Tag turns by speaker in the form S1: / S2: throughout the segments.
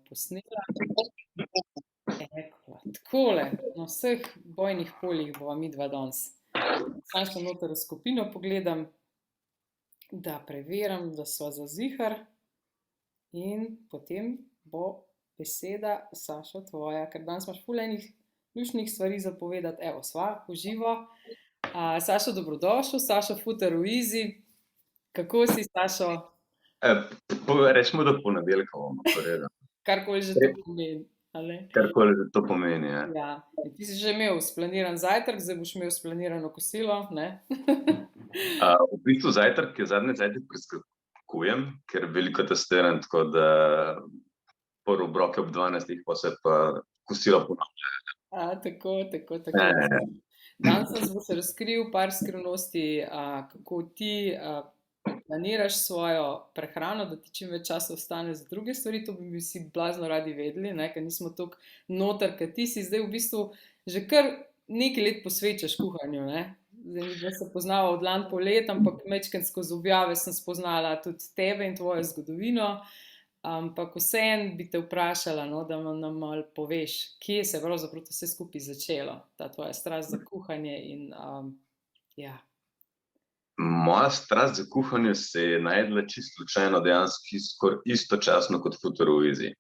S1: posnela. Evo, takole, na vseh bojnih poljih bova midva danes. Samo še noter v skupino pogledam, da preverim, da sva za zihar in potem bo beseda, Sašo, tvoja, ker danes imaš ful enih luštnih stvari za povedati. Evo, sva v živo. Sašo, dobrodošel, Sašo Futer v Easy. Kako si, Sašo?
S2: Rečemo, da ponedeljka bomo povedali.
S1: Karkoli že to pomeni, a ne?
S2: Karkoli že to pomeni, ja.
S1: Ja, in ti si že imel splaniran zajtrk, zdaj boš imel splanirano kosilo, ne?
S2: V bistvu zajtrk je zadnji zajtrk preskakujem, ker veliko testiram, tako da prvo obroke ob 12, pa se pa kosilo ponavlja.
S1: Tako. Danes nas boš razkril par skrivnosti, kako ti planiraš svojo prehrano, da ti čim več časa ostane za druge stvari. To bi vsi blazno radi vedeli, ne? Ker nismo toliko noter, ker ti si zdaj v bistvu že kar nekaj let posvečaš kuhanju, ne? Zdaj midva se poznava od lani pol let, ampak majčkeno skozi objave sem spoznala tudi tebe in tvojo zgodovino. Ampak vseeno bi te vprašala, no, da nam malo poveš, kje se je pravzaprav to vse skupaj začelo, ta tvoja strast za kuhanje in ja.
S2: Moja strast za kuhanje se je najdla čisto slučajno, dejansko skoraj istočasno kot Futer v Easy.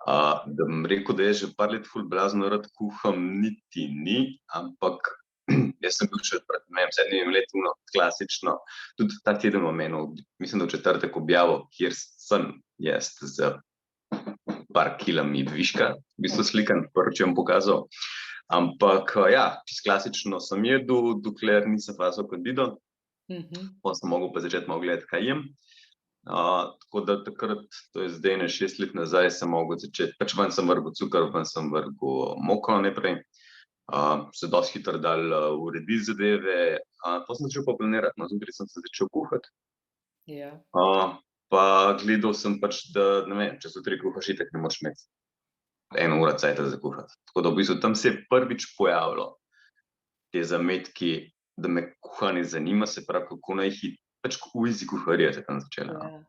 S2: Da bom rekel, da je že par let ful blazno rad kuham, niti ni, ampak jaz sem bil še pred 7 leti klasično, tudi ta teden omenil, mislim, da v četrtek objavil, kjer sem jaz z par kilami viška, v bistvu slikan, prvo, če bom pokazal. Ampak ja, čisto klasično sem jedel, dokler nisem fasal kandido, pa sem mogel pa začeti malo gledati, kaj jem. Tako da takrat, to je zdaj 6 let nazaj, sem mogel začeti, pač ven sem vrgel cukor, ven sem vrgel moko najprej, se dosti hitro dal urediti zadeve, pa sem začel pa planirati, no, zjutraj sem se začel kuhati.
S1: Ja.
S2: Pa gledal sem pač, da, ne vem, če zjutraj kuhaš, itak ne moreš imeti 1 uro cajta za kuhati. Tako da v bistvu tam se je prvič pojavilo te zametki, da me kuhanje zanima, se pravi, kako naj pač v Easy kuharija se tam začela.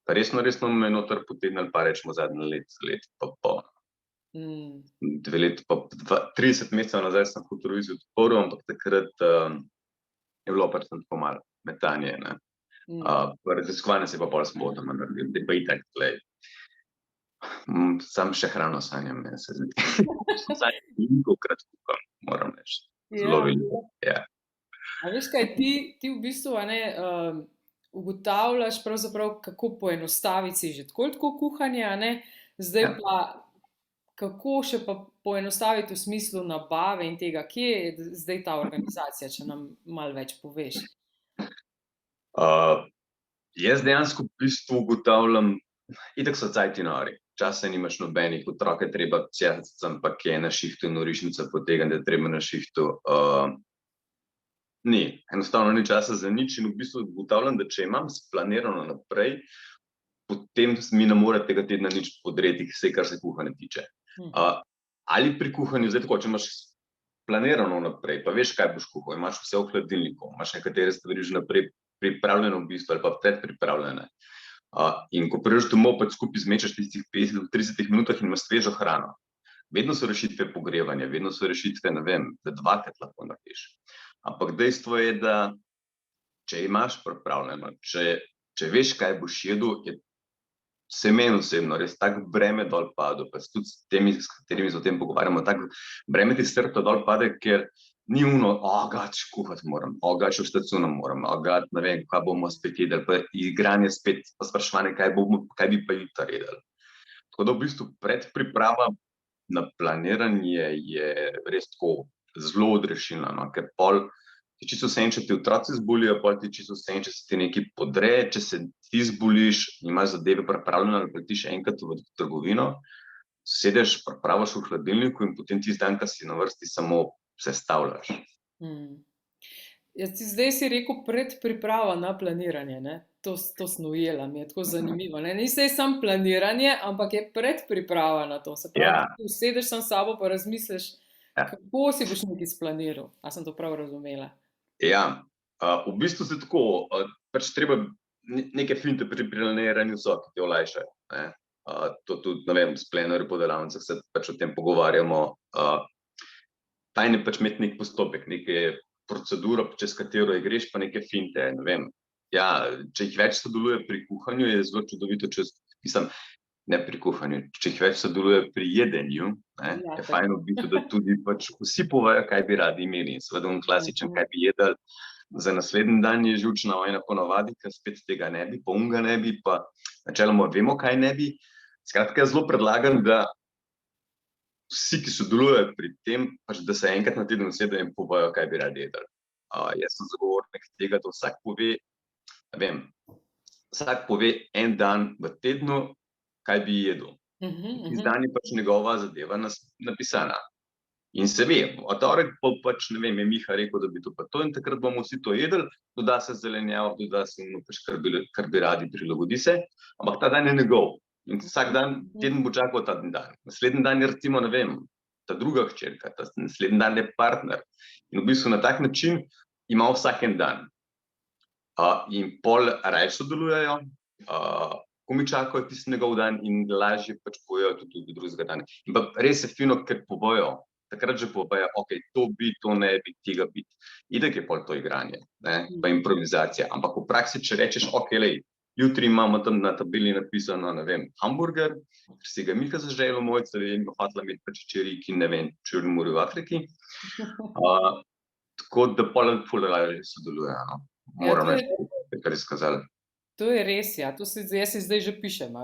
S2: Resno me je noter potegnilo pa rečemo zadnje let pa pol. 2 leti pa 30 mesecev nazaj sem Futer v Easy odprl, ampak takrat je bilo pač tako malo metanje, ne. Raziskovanje se je pa pol spodoma naredilo, zdaj pa itak, glej, samo še hrano sanjam, meni se zdi. Velikokrat kuham, moram reči. Zelo veliko, ja.
S1: A veš kaj, ti v bistvu, a ne, ugotavljaš pravzaprav, kako poenostaviti si že tako kuhanje, a ne, zdaj pa kako še pa poenostaviti v smislu nabave in tega, kje je zdaj ta organizacija, če nam malo več poveš.
S2: Jaz dejansko v bistvu ugotavljam, itak so cajti nori, časa nimaš nobenih, otroke treba cjati sem pa kje na šihtu in norišnica potegniti, da je treba na šihtu. Ni, enostavno ni časa za nič in v bistvu ugotavljam, da če imam splanirano naprej, potem mi ne more tega tedna nič podreti, vse, kar se kuhanja tiče. Ali pri kuhanju, zdaj tako, če imaš planirano naprej, pa veš, kaj boš kuhal, imaš vse v hladilniku, imaš nekatere stvari že naprej pripravljene v bistvu ali pa predpripravljene. In ko prideš domov, pač skupaj zmečeš tistih 50-30 minutah in imaš svežo hrano. Vedno so rešitve pogrevanja, vedno so rešitve, ne vem, da 2-krat lahko narediš. Ampak dejstvo je, da če imaš pripravljeno, če veš, kaj boš jedel, se meni osebno res tako breme dol pade, pa tudi s temi, s katerimi se o tem pogovarjamo, tako breme ti srto dol pade, ker ni gač kuhati moram, gač v štacunom moram, ne vem, kaj bomo spet jedli, pa igranje spet, pa spraševanje, kaj bi pa jutri jedli. Tako da v bistvu predpriprava na planiranje je res tako zelo odrešilna, no, ker pol ti čisto vseeno, če ti otroci zbolijo, pol ti čisto vseeno, če se ti nekaj podre, če se ti zboliš, imaš zadeve pripravljene ali pa ti še enkrat v trgovino, sedeš, pripraviš v hladilniku in potem tisti dan, ko si na vrsti, samo sestavljaš.
S1: Zdaj si rekel predpriprava na planiranje, ne? To sem ujela, mi je tako zanimivo, ne? Ni zdaj samo planiranje, ampak je predpriprava na to, se pravi, ti usedeš sam s sabo pa razmisliš, kako si boš nekaj splaniral, a sem to prav razumela?
S2: Ja, v bistvu se tako, pač treba neke finte pri planiranju so, ki te olajšajo, ne. to tudi, ne vem, s plenerji po delavnicah se pač o tem pogovarjamo. Tajn je pač imeti nek postopek, neke proceduro, čez katero greš, pa neke finte, ne vem. Ja, če jih več sodeluje pri kuhanju, je zelo čudovito, ne pri kuhanju, če jih več sodeluje pri jedenju, je fajn v bistvu, da tudi pač vsi povejo, kaj bi radi imeli. In seveda klasičen, kaj bi jedli, za naslednji dan je živčna vojna ponavadi, ker spet tega ne bi, pa unga ne bi, pa načeloma vemo, kaj ne bi. Skratka, zelo predlagam, da vsi, ki sodelujejo pri tem, pač da se enkrat na teden usedejo in povejo, kaj bi radi jedli. Jaz sem zagovornik tega, da vsak pove en dan v tednu, kaj bi jedel. Tisti dan je pač njegova zadeva napisana. In se ve, v torek pač, ne vem, je Miha rekel, da bi to pa to, in takrat bomo vsi to jedli, doda se zelenjavo, doda se pač, kar bi radi, prilagodi se, ampak ta dan je njegov. In vsak dan, teden bo čakal ta dan. Naslednji dan je recimo, ne vem, ta druga hčerka, naslednji dan je partner. In v bistvu na tak način ima vsak en dan. In pol raje sodelujejo, ko mi čakajo tisti njegov dan in lažje pač povejo tudi drugega dana. In pa res je fino, ker povejo, takrat že povejo, ok, to bi, to ne bi, tega bi. Itak je pol to igranje, pa improvizacija. Ampak v praksi, če rečeš, ok, lej, jutri imamo tam na tabeli napisano, ne vem, hamburger, ker si ga Miha zaželil, Mojca in bo hotela imeti pač čiriki, ne vem, čurmuri v Afriki. Tako da pol lažje sodelujejo. Moram reči, kar je skazali.
S1: To je res, ja. Jaz si zdaj že pišem,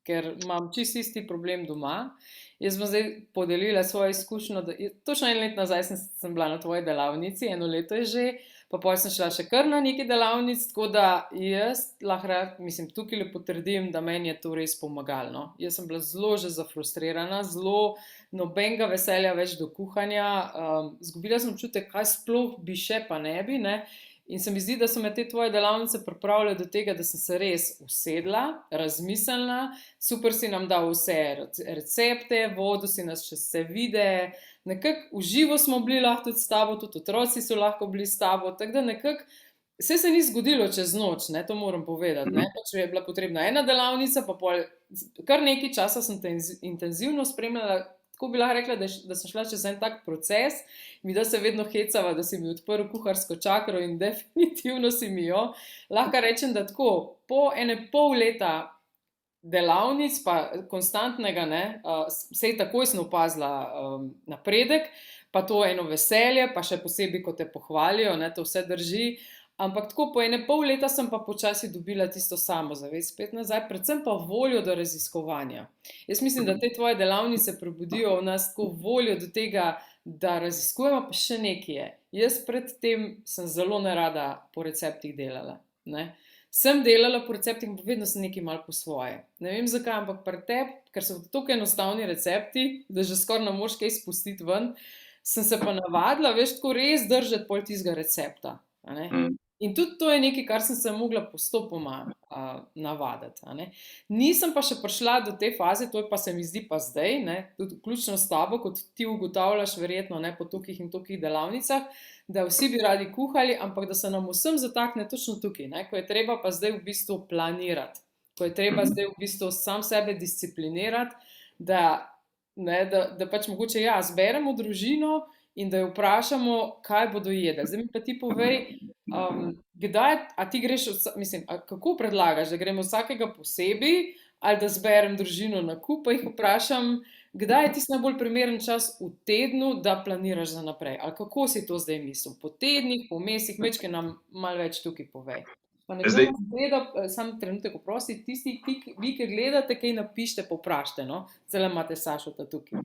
S1: ker imam čisto isti problem doma. Jaz bom zdaj podelila svojo izkušnjo, točno 1 let nazaj sem bila na tvoji delavnici, 1 leto je že, pa potem sem šla še kar na neki delavnic, tako da jaz lahko, tukaj le potrdim, da meni je to res pomagalo. Jaz sem bila zelo že zafrustrirana, zelo nobenega veselja več do kuhanja, izgubila sem občutek, kaj sploh bi še, pa ne bi, ne. In se mi zdi, da so me te tvoje delavnice pripravile do tega, da sem se res usedla, razmislila, super si nam dal vse recepte, vodil si nas čez vse videe, nekako v živo smo bili lahko tudi s tabo, tudi otroci so lahko bili s tabo, tako da nekako vse se ni zgodilo čez noč, to moram povedati, pač je bila potrebna ena delavnica, pa pol kar nekaj časa sem te intenzivno spremljala. Tako bi lahko rekla, da sem šla čez en tak proces, mi da se vedno hecava, da si mi odprl kuharsko čakro in definitivno si mi jo. Lahko rečem, da tako, po 1,5 leta delavnic, pa konstantnega, sej takoj sem opazila napredek, pa to eno veselje, pa še posebej, ko te pohvalijo, to vse drži. Ampak tako po 1,5 leta sem pa počasi dobila tisto samozavest spet nazaj, predvsem pa voljo do raziskovanja. Jaz mislim, da te tvoje delavnice prebudijo v nas tako voljo do tega, da raziskujemo, pa še nekaj je. Jaz predtem sem zelo nerada po receptih delala. Sem delala po receptih, pa vedno sem nekaj malo po svoje. Ne vem zakaj, ampak pri tebi, ker so tako enostavni recepti, da že skoraj ne moreš kaj spustiti ven, sem se pa navadila, veš, tako res držati pol tistega recepta. In tudi to je nekaj, kar sem se mogla postopoma navaditi. Nisem pa še prišla do te faze, to je pa se mi zdi pa zdaj, tudi vključno s tabo, kot ti ugotavljaš verjetno po tolikih in tolikih delavnicah, da vsi bi radi kuhali, ampak da se nam vsem zatakne točno tukaj, ko je treba pa zdaj v bistvu planirati, ko je treba zdaj v bistvu sam sebe disciplinirati, da pač mogoče zberemo družino in da jo vprašamo, kaj bodo jedli. Zdaj mi pa ti povej, kdaj, a ti greš, kako predlagaš, da gremo vsakega posebej, ali da zberem družino na kup, pa jih vprašam, kdaj je tisti najbolj primeren čas v tednu, da planiraš za naprej, ali kako si to zdaj mislil, po tednih, po mesecih, majčkeno nam malo več tukaj povej. Pa nekdo nas gleda, samo trenutek oprosti, tisti, vi, ki gledate, kaj napište, povprašte, celo imate Sašota tukaj.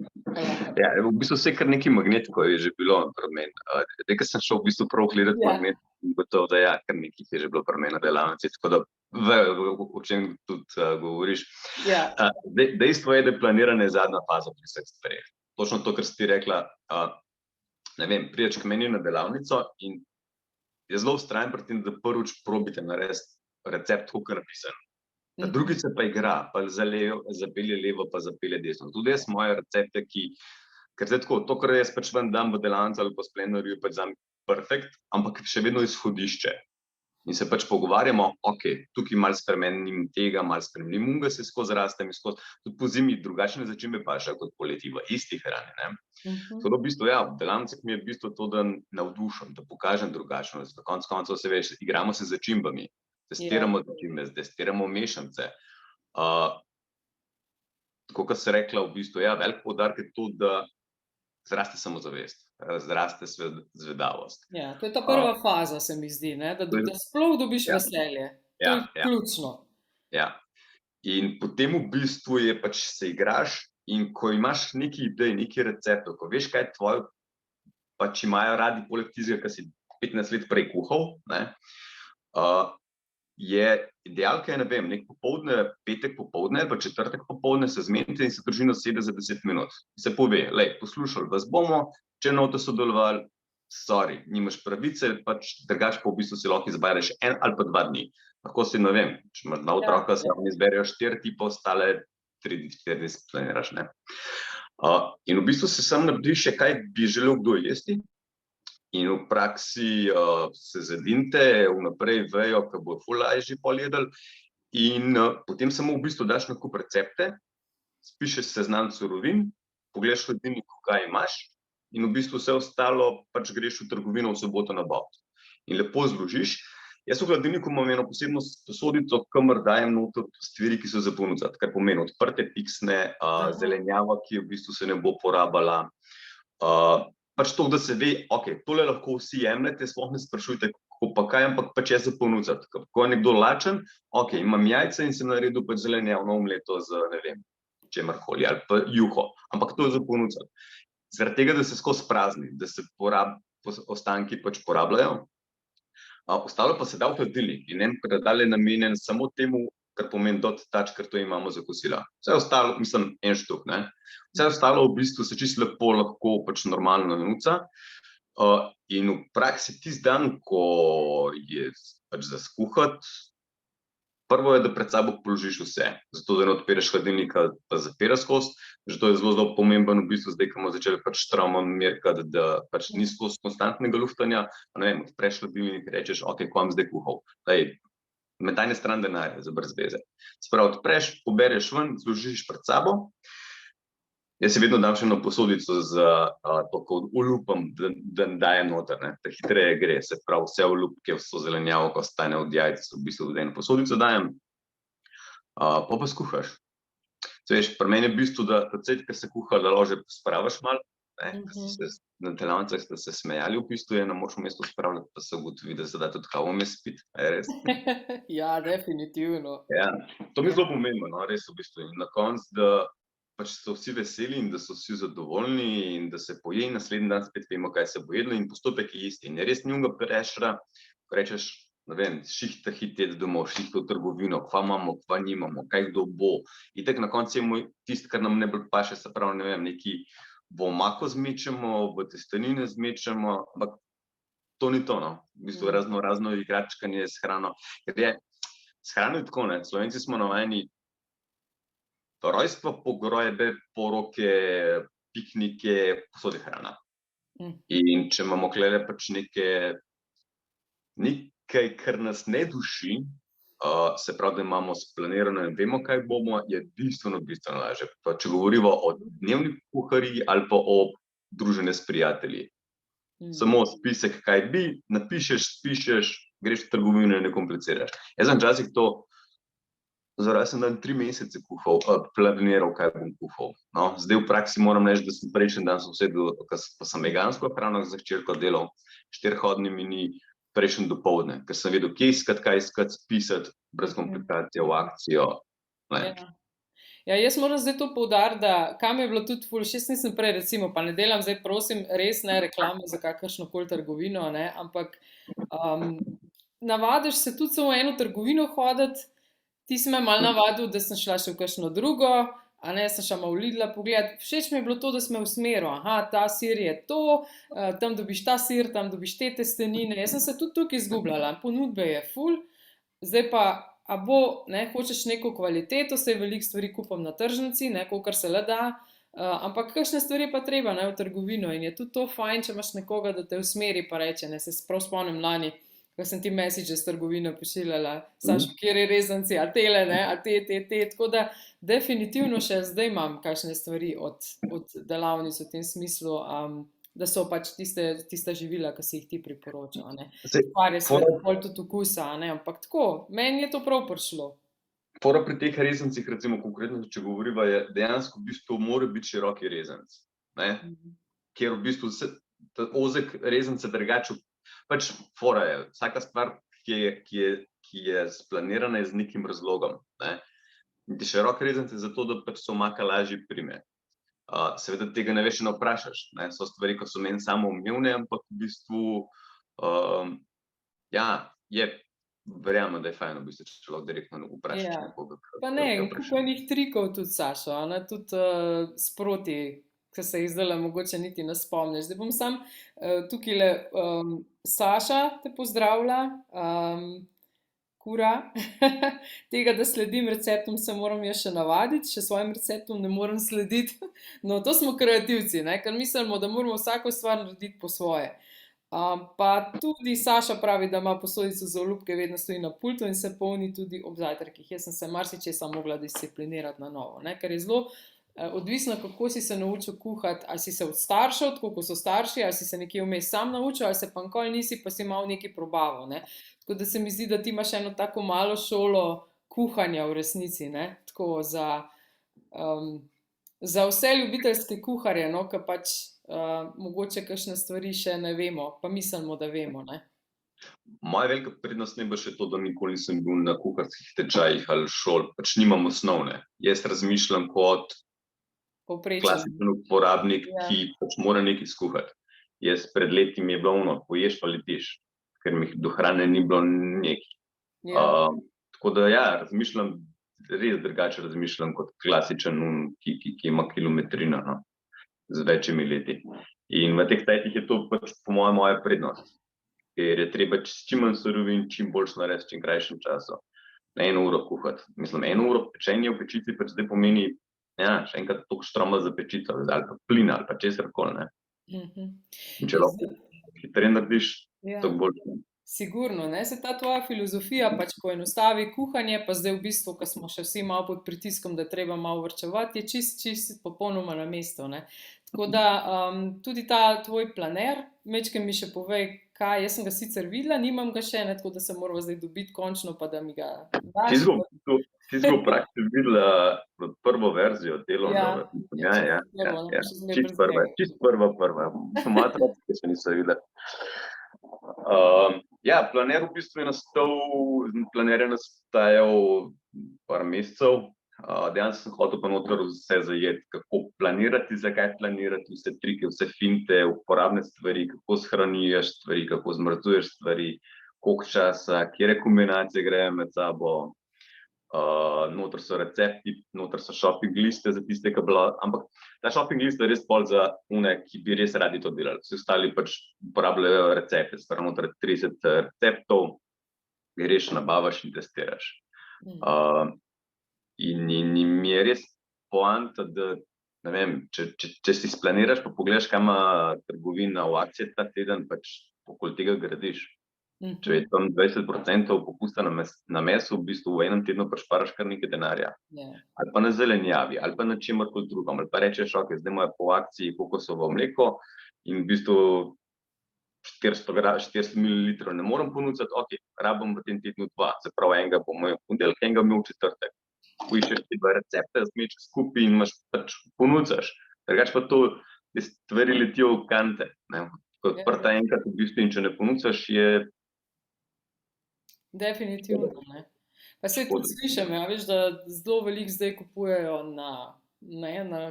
S2: Ja, v bistvu vse kar nekaj magnetikov je že bilo pri meni. Nekaj sem šel v bistvu prav gledati magnet in gotovo, da kar nekaj je že bilo pri meni na delavnici, tako da o čem tudi govoriš. Dejstvo je, da je planiranje zadnja faza pri vseh stvareh. Točno to, kar si ti rekla, ne vem, prideš k meni na delavnico in je zelo vztrajen pri tem, da prvič probite narediti recept, kot je napisan. Drugič se pa igra, pa zapelje levo, pa zapelje desno. Tudi jaz moje recepte, ker zdaj tako, to, kar jaz pač ven dam v delavnico ali pa s plenerju, je pač zame perfekt, ampak še vedno izhodišče. In se pač pogovarjamo, ok, tukaj malo spremenim tega, malo spremenim unga, se skozi raste mi skozi, tudi po zimi drugačne začimbe paša kot poleti v isti hrani, ne. Tako da v bistvu, ja, v delavnicah mi je v bistvu to, da navdušim, da pokažem drugačnost, na koncu koncev se veš, igramo se z začimbami, testiramo začimbe, testiramo mešance. Tako kot si rekla, v bistvu, ja, velik poudarek je to, da zraste samozavest, zraste zvedavost.
S1: Ja, to je ta prva faza, se mi zdi, ne? Da sploh dobiš veselje. To je ključno.
S2: Ja. In potem v bistvu je pač se igraš in ko imaš neki idej, neki receptov, ko veš, kaj tvoje, pač imajo radi poleg tistega, ki si 15 let prej kuhal, ne, je idealka, ne vem, nek popoldne, petek popoldne ali pa četrtek popoldne se zmenite in se družina sede za 10 minut. Se pove, lej, poslušali vas bomo, če noto sodelovali, sorry, nimaš pravice, pač drugače pa v bistvu si lahko izbereš 1 ali pa 2 dni. Lahko si, ne vem, če imaš 2 otroka, se vam izberejo 4 tipa, ostale 3 dni planiraš, ne. In v bistvu se sam narediš še, kaj bi želel kdo jesti. In v praksi se zedinte, vnaprej vejo, ko bo ful lažje pol jedli in potem samo v bistvu daš na kup recepte, spišeš seznam surovin, pogledaš v hladilniku, kaj imaš in v bistvu vse ostalo pač greš v trgovino v soboto nabavit. In lepo zložiš. Jaz v hladilniku imam eno posebno posodico, kamor dajem noter stvari, ki so za ponuditi, kar pomeni odprte piksne, zelenjava, ki v bistvu se ne bo porabila, pač to, da se ve, ok, tole lahko vsi jemljete, sploh ne sprašujte, kako pa kaj, ampak pač je za ponuditi. Ko je nekdo lačen, ok, imam jajca in sem naredil pač zelenjavno omleto z, ne vem, čemarkoli, ali pa juho, ampak to je za ponuditi. Zaradi tega, da se skozi prazni, da se ostanki pač porabljajo, ostalo pa se da v hladilnik in en predal je namenjen samo temu, kar pomeni dot touch, ker to imamo za kosila. Vse ostalo, mislim, en štuk, ne. Vse ostalo v bistvu se čisto lepo lahko pač normalno nanuca. In v praksi tisti dan, ko je pač za skuhati, prvo je, da pred sabo položiš vse, zato da ne odpereš hladilnika, pa zapira skozi, zato je zelo pomemben v bistvu zdaj, ko bomo začeli pač travmo merkati, da pač ni skozi konstantnega luftanja, ne vem, odpreš hladilnik, rečeš, ok, ko vam zdaj kuhal, daj, metanje stran denarja za brez veze. Se pravi, odpreš, pobereš ven, zložiš pred sabo, jaz si vedno dam še eno posodico za to, ko olupam, da dajem noter, ne, da hitreje gre, se pravi, vse olupke, vso zelenjavo, ko ostane od jajc, v bistvu v eno posodico dajem, pa skuhaš. Se veš, pri meni je v bistvu, da cel, ko se kuha, da lože spravaš malo, na delavnicah ste se smejali, v bistvu je na močno mesto spravljati, pa se ugotovi, da se da tudi kavo vmes spiti, a je res?
S1: Ja, definitivno.
S2: Ja, to mi je zelo pomembno, no, res v bistvu. In na koncu, da pač so vsi veseli in da so vsi zadovoljni in da se poje in naslednji dan spet vemo, kaj se bo jedlo in postopek je isti. In je res njunga prešra, ko rečeš, ne vem, šihta hiteti domov, šihta v trgovino, kva imamo, kva nimamo, kaj kdo bo. Itak na koncu je moj tisti, kar nam najbolj paše, se pravi, ne vem, neki v omako zmečemo, v testenine zmečemo, ampak to ni to, no. V bistvu razno igračkanje s hrano. Ker je, s hrano je tako, ne, Slovenci smo navajeni rojstva, pogrojbe, poroke, piknike, povsod je hrana. In če imamo klele pač nekaj, kar nas ne duši, se pravi, da imamo splanirano in vemo, kaj bomo, je bistveno lažje. Pa če govorimo o dnevni kuhariji ali pa o druženju s prijatelji. Samo spisek, kaj bi, napišeš, spišeš, greš v trgovino in ne kompliciraš. Jaz sem včasih to, zaradi sem dan 3 mesece kuhal, planiral, kaj bom kuhal. No, zdaj v praksi moram reči, da sem prejšnji dan usedel, ko sem vegansko hrano za hčerko delal, 4-hodni meni, prejšnji dopoldne, ker sem vedel, kje iskati, kaj iskati, spisati, brez komplikacije v akcijo.
S1: Ja, jaz moram zdaj to poudariti, da kam je bilo tudi ful, jaz nisem prej, recimo, pa ne delam zdaj, prosim, res ne reklame za kakršnokoli trgovino, ne, ampak navadiš se tudi samo eno trgovino hoditi, ti si me malo navadil, da sem šla še v kakšno drugo, a ne, sem šla malo v Lidla pogled, všeč mi je bilo to, da sem me usmeril, ta sir je to, tam dobiš ta sir, tam dobiš te testenine, jaz sem se tudi tukaj izgubljala, ponudbe je ful, zdaj pa, a bo, ne, hočeš neko kvaliteto, saj veliko stvari kupam na tržnici, ne, kolikor se le da, ampak kakšne stvari pa treba, ne, v trgovino in je tudi to fajn, če imaš nekoga, da te usmeri pa reče, ne, se prav spomnim lani, ko sem ti message iz trgovine pošiljala, Sašo, kjer je rezanci, a tele, ne, a te, tako da definitivno še zdaj imam kakšne stvari od delavnic v tem smislu, da so pač tista živila, ki si jih ti priporočal, ne. Stvar je seveda bolj tudi okusa, ne, ampak tako, meni je to prav prišlo.
S2: Fora pri teh rezancih, recimo konkretno, če govoriva, je dejansko v bistvu mora biti široki rezanc, ne, kjer v bistvu ozek rezanc se drugače, pač fora je, vsaka stvar, ki je splanirana je z nekim razlogom, ne. Širok rezanc je zato, da pač se omaka lažje prime. Seveda tega ne veš, ne vprašaš, ne, so stvari, ko so meni samoumevne, ampak v bistvu, verjamem, da je fajn, v bistvu, če človek direktno vprašaš nekoga.
S1: Pa ne, kup enih trikov tudi, Sašo, tudi sproti, ki se jih zdajle mogoče niti ne spomniš. Zdaj bom sam tukajle, Saša te pozdravlja, Kura, tega, da sledim receptom, se moram jaz še navaditi, še svojim receptom ne morem slediti. No, to smo kreativci, ne, ker mislimo, da moramo vsako stvar narediti po svoje. Pa tudi Saša pravi, da ima posodico za olupke, vedno stoji na pultu in se polni tudi ob zajtrkih. Jaz sem se marsičesa mogla disciplinirati na novo, ne, ker je zelo odvisno, kako si se naučil kuhati, ali si se od staršev, tako kot so starši, ali si se nekje vmes sam naučil, ali se pa nikoli nisi, pa si malo nekaj probaval, ne. Tako da se mi zdi, da ti imaš eno tako malo šolo kuhanja v resnici, ne, tako za vse ljubiteljske kuharje, no, ki pač mogoče kakšne stvari še ne vemo, pa mislimo, da vemo, ne.
S2: Moja velika prednost najbrž je to, da nikoli nisem bil na kuharskih tečajih ali šol, pač nimam osnovne. Jaz razmišljam kot klasičen uporabnik, ki pač mora nekaj skuhati. Jaz pred leti mi je bilo ono, poješ pa letiš, ker mi do hrane ni bilo nekaj. Tako da razmišljam, res drugače razmišljam kot klasičen, ki ima kilometrino, no, z večjimi leti. In v teh cajtih je to pač po moja prednost, ker je treba čim manj surovin, čim boljš narediti, čim krajšem času. Na 1 uro kuhati. Mislim, 1 uro pečenje v pečici pač zdaj pomeni, še enkrat toliko štroma za pečico, ali pa plina, ali pa česarkoli, ne. In če lahko hitreje narediš, toliko boljše.
S1: Sigurno, ne, se ta tvoja filozofija pač poenostavi kuhanje, pa zdaj v bistvu, ko smo še vsi malo pod pritiskom, da treba malo varčevati, je čisto popolnoma na mestu, ne. Tako da tudi ta tvoj planer, majčkeno mi še povej, kaj, jaz sem ga sicer videla, nimam ga še, ne, tako da se morava zdaj dobiti končno, pa da mi ga daš.
S2: Ti smo praktično videla prvo verzijo delovno. Čisto prva. Moja otroci še niso videli. Planer v bistvu je nastajal par mesecev. Dejansko sem hotel pa noter vse zajeti, kako planirati, zakaj planirati, vse trike, vse finte, uporabne stvari, kako shranjuješ stvari, kako zmrzuješ stvari, koliko časa, katere kombinacije grejo med sabo. Noter so recepti, noter so shopping liste za tiste, ampak ta shopping lista je res bolj za one, ki bi res radi to delali. Vsi ostali pač uporabljajo recepte, stvar noter 30 receptov, greš, nabavaš in testiraš. In mi je res poanta, da, ne vem, če si splaniraš, pa pogledaš, kaj ima trgovina v akciji ta teden, pač okoli tega gradiš. Če je tam 20% popusta na mesu, v bistvu v enem tednu prišparaš kar nekaj denarja. Ali pa na zelenjavi, ali pa na čemarkoli drugem, ali pa rečeš, ok, zdaj imajo po akciji kokosovo mleko in v bistvu 400 ml ne morem ponuditi, ok, rabim v tem tednu 2, se pravi, enega bom imel v ponedeljek, enega bom imel v četrtek. Poiščeš ti 2 recepte, zmečeš skupaj in imaš pač ponucaš. Drugače pa to, te stvari letijo v kante, ne. Kot prta enkrat v bistvu in če ne ponucaš, je
S1: definitivno, ne. Pa saj tudi slišim, veš, da zelo veliko zdaj kupujejo na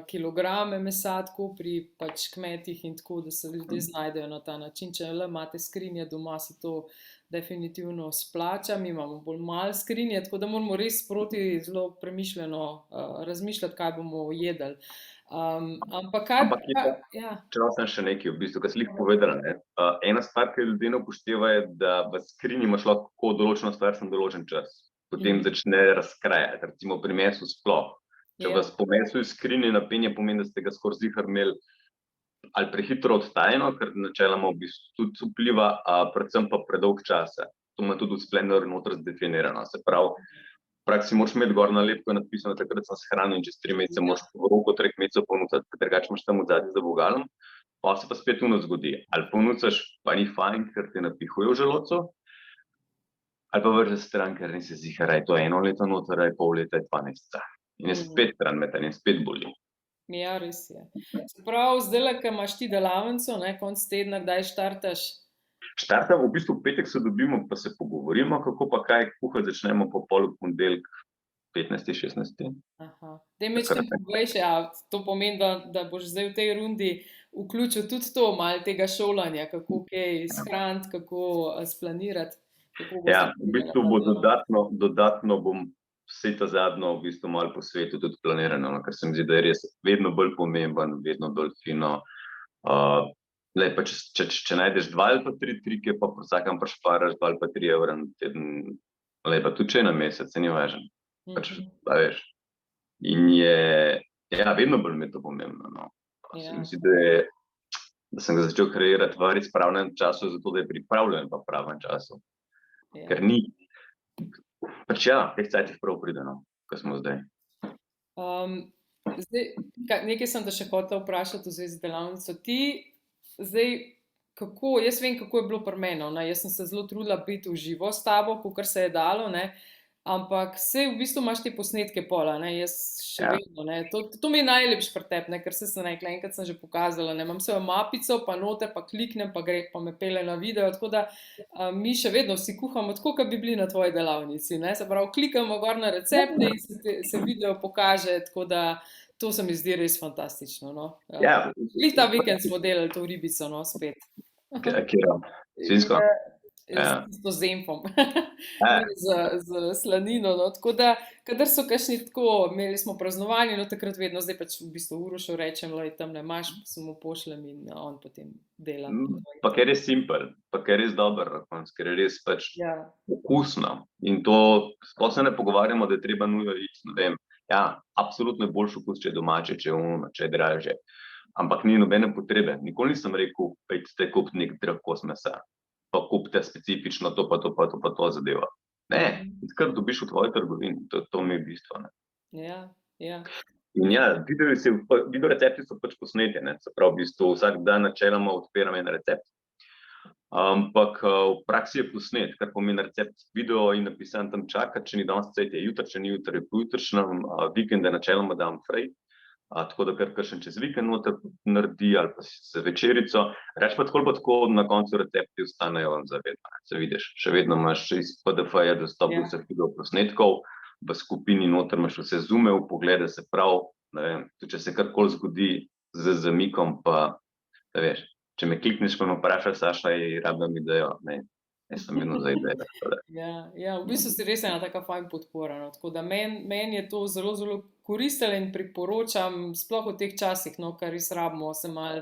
S1: kilograme mesa, tako pri pač kmetih in tako, da se ljudje znajdejo na ta način. Če le imate skrinje doma, se to definitivno splača. Mi imamo bolj malo skrinje, tako da moramo res sproti zelo premišljeno razmišljati, kaj bomo jedli.
S2: Če sem še nekaj, v bistvu, kar si povedala, ne. Ena stvar, ki ljudje ne upoštevajo, je, da v skrinji imaš lahko določeno stvar samo določen čas. Potem začne razkrajati, recimo pri mesu sploh. Če vas po mesu iz skrinje napenja, pomeni, da ste ga skoraj ziher imeli ali prehitro odtajeno, ker načeloma v bistvu tudi vpliva, predvsem pa predolg časa. to ima tudi v Splendoru noter zdefinirano. Se pravi, v praksi moraš imeti gor nalepko napisano, takrat sem shranil in čez 3 mesece moraš v roku 3 mesecev ponuditi, drugače imaš tam odzadnji za vogalom, pa se pa spet zgodi. Ali ponucaš, pa ni fajn, ker te napihuje v želodcu, ali pa vržeš stran, ker nisi ziher, je to 1 leto noter, je pol leta, je 2 meseca. In je spet stran metan in spet boli.
S1: Ja, res je. Se pravi, zdaj, ko imaš ti delavnico, konec tedna, kdaj štartaš?
S2: Štartamo, v bistvu v petek se dobimo, pa se pogovorimo, kako pa kaj kuhati začnemo po pol ponedeljek, 15. 16.
S1: Aha. Daj mi čem poveš, to pomeni, da boš zdaj v tej rundi vključil tudi to, malo tega šolanja, kako kaj shraniti, kako splanirati.
S2: Ja, v bistvu bo dodatno bom vse ta zadnjo v bistvu malo po svetu tudi planirano, ker se mi zdi, da je res vedno bolj pomemben, vedno bolj fino. Pa če najdeš 2 ali pa 3 trike, pa po vsakem prišparaš 2 ali pa 3 evra na teden, pa tudi če na mesec, se ni važno. Veš. In je, vedno bolj mi je to pomembno. Se mi zdi, da sem ga začel kreirati v res pravnem času, zato da je pripravljen v pravem času. Ker ni, teh cajtih prav pride, ko smo zdaj.
S1: Nekaj sem te še hotela vprašati v zvezi z delavnico. Ti zdaj, jaz vem, kako je bilo pri meni, jaz sem se zelo trudila biti v živo s tabo, kakor se je dalo, ampak v bistvu imaš te posnetke pola, jaz še vedno, to mi je najlepše pri tebi, ker sem rekla, enkrat sem že pokazala, imam svojo mapico, pa noter, pa kliknem, pa gre, pa me pele na video, tako da mi še vedno vsi kuhamo tako, kot bi bili na tvoji delavnici, se pravi, klikamo gor na recepte in se video pokaže, tako da to se mi zdi res fantastično, Glih ta vikend smo delali to ribico, spet.
S2: Kjero? Svinsko?
S1: S zempom, z slanino, tako da, kadar so kakšni tako, imeli smo praznovanje, takrat vedno, zdaj pač v bistvu Urošu rečem, tam ne imaš, se mu pošljem in on potem dela.
S2: Pa ker je simpel, pa ker je res dober, ker je res pač okusno in to, sploh se ne pogovarjamo, da je treba nujno iti, ne vem, absolutno je boljši okus, če je domače, če je dražje, ampak ni nobene potrebe, nikoli nisem rekel, pojdite kupiti nek drag kos mesa. Pa kupite specifično to, pa to zadeva. Ne, kar dobiš v tvoji trgovini, to mi je bistvo. In video recepti so pač posneti, se pravi, v bistvu vsak dan načeloma odpiram en recept, ampak v praksi je posnet, kar pomeni recept video in napisan tam čaka, če ni danes cajt, je jutri, če ni jutri, je pojutrišnjem, vikende načeloma dam frej, tako da kar kakšen čez vikend noter naredi ali pa z večerico. Reč pa tako, na koncu recepti ostanejo vam zavedno. Se vidiš, še vedno imaš iz PDF-ja dostop do vseh video posnetkov, v skupini noter imaš vse zoome, poglede, se prav, ne vem, tudi če se karkoli zgodi z zamikom, pa, da veš, če me klikneš, pa me vprašaš, Saša, rabim idejo, ne. Jaz sem vedno za ideje.
S1: V bistvu si res ena taka fajn podpora, tako da meni je to zelo, zelo koristilo in priporočam, sploh v teh časih, kar res rabimo, se malo,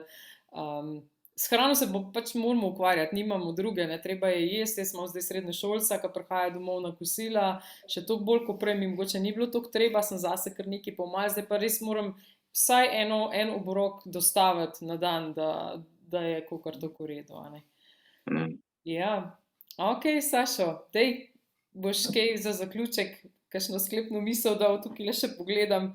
S1: s hrano se pač moramo ukvarjati, nimamo druge, treba je jesti, jaz imam zdaj srednješolca, ki prihaja domov na kosila, še toliko bolj, kot prej mi mogoče ni bilo toliko treba, sem zase kar nekaj pomal, zdaj pa res moram vsaj en obrok dostaviti na dan, da je kakor tako v redu, Ok, Sašo, boš kaj za zaključek, kakšno sklepno misel dal, tukaj še pogledam,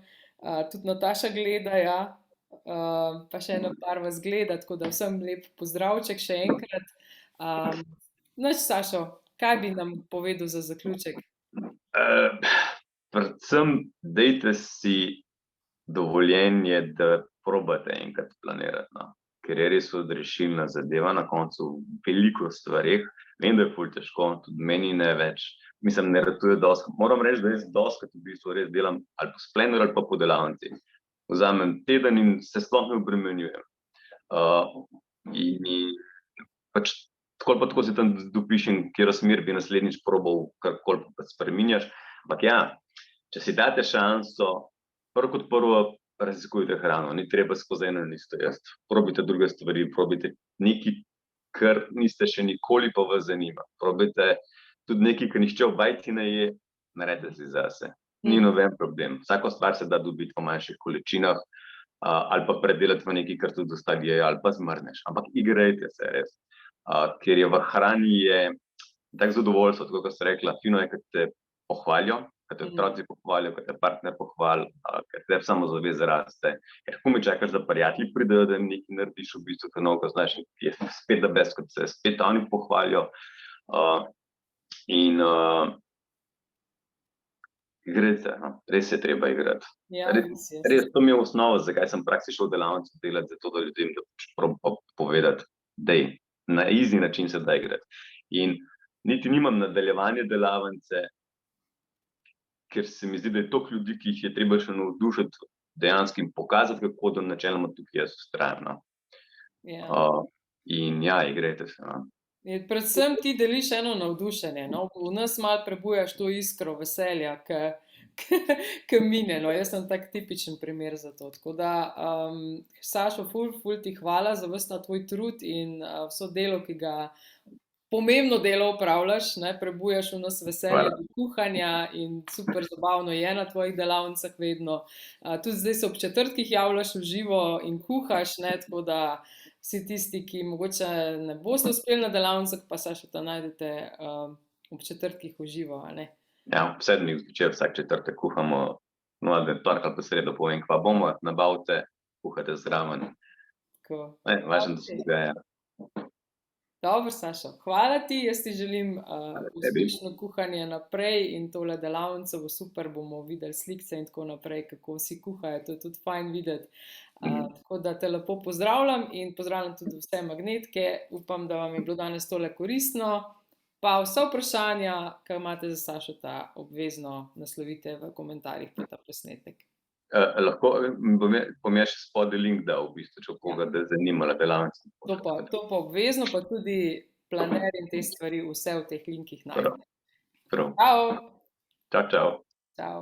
S1: tudi Nataša gleda, pa še eno par vas gleda, tako da vsem lep pozdravček še enkrat. Sašo, kaj bi nam povedal za zaključek?
S2: Predvsem dajte si dovoljenje, da probate enkrat planirati, ker je res odrešilna zadeva na koncu veliko stvareh. Vem, da je ful težko, tudi meni ne več. Mislim, ne ratuje dosti. Moram reči, da jaz dostikrat v bistvu res delam ali po Splendoru ali pa po delavnici. Vzamem teden in se sploh ne obremenjujem. In pač tako ali pa tako si tam dopišem, katero smer bi naslednjič probal, karkoli pa spreminjaš. Ampak če si date šanso, prvo kot prvo, raziskujte hrano, ni treba skozi eno in isto jesti. Probajte druge stvari, probajte nekaj, kar niste še nikoli pa vas zanima. Probajte tudi nekaj, kar nihče v bajti ne je, naredite si zase. Ni noben problem. Vsako stvar se da dobiti v manjših količinah ali pa predelati v nekaj, kar tudi ostali jejo ali pa zmrzneš. Ampak igrajte se res. Ker je v hrani tak zadovoljstvo, tako kot ste rekla, fino je, kad te pohvalijo, kad te
S1: Mhm.
S2: otroci pohvalijo, kad te partner pohvali, kad te samozaveza raste. Ker komaj čakaš, da prijatelji pridejo, da jim nekaj narediš v bistvu, ker ko znaš, je spet da best, kot se spet oni pohvalijo. In igrajte, no. Res je treba igrati.
S1: Ja, res je.
S2: Res, to mi je osnova, zakaj sem praktično šel v delavnico delati, zato da ljudem da probam povedati, dej, na easy način se da igrati. In niti nimam nadaljevanje delavnice, ker se mi zdi, da je toliko ljudi, ki jih je treba še navdušiti dejansko in pokazati, kako da načeloma tukaj jaz vztrajam. No.
S1: Ja.
S2: In ja, igrajte se. No.
S1: Predvsem ti deliš eno navdušenje, no? V nas malo prebujaš to iskro veselja, ki mine. No? Jaz sem tak tipičen primer za to. Tako da, Sašo, ful ti hvala za ves ta tvoj trud in vso delo, ki ga pomembno delo upravljaš, ne? Prebujaš v nas veselje do kuhanja in super zabavno je na tvojih delavnicah vedno. Tudi zdaj se ob četrtkih javljaš v živo in kuhaš, ne? Tako da vsi tisti, ki mogoče ne boste uspeli na delavnicah, pa Sašota najdete ob četrtkih v živo, a ne?
S2: Ja, ob 7. zvečer vsak četrtek kuhamo, no, da torek ali pa sredo povem, kva bomo, nabavite, kuhate zraven.
S1: Tako.
S2: Važno, da se dogaja.
S1: Dobro, Sašo, hvala ti, jaz ti želim
S2: tebi.
S1: uspešno kuhanje naprej in tole delavnico bo super, bomo videli slikce in tako naprej, kako vsi kuhajo, to je tudi fajn videti. Tako da te lepo pozdravljam in pozdravljam tudi vse magnetke, upam, da vam je bilo danes tole koristno, pa vsa vprašanja, ki imate za Sašota, obvezno naslovite v komentarjih pod ta posnetek.
S2: Lahko bom jaz še spodaj link dal, v bistvu, če koga da zanimala delavnica.
S1: To pa obvezno, pa tudi planer in te stvari, vse v teh linkih najdete.
S2: Prav.
S1: Čau!
S2: Čau, čau.
S1: Čau!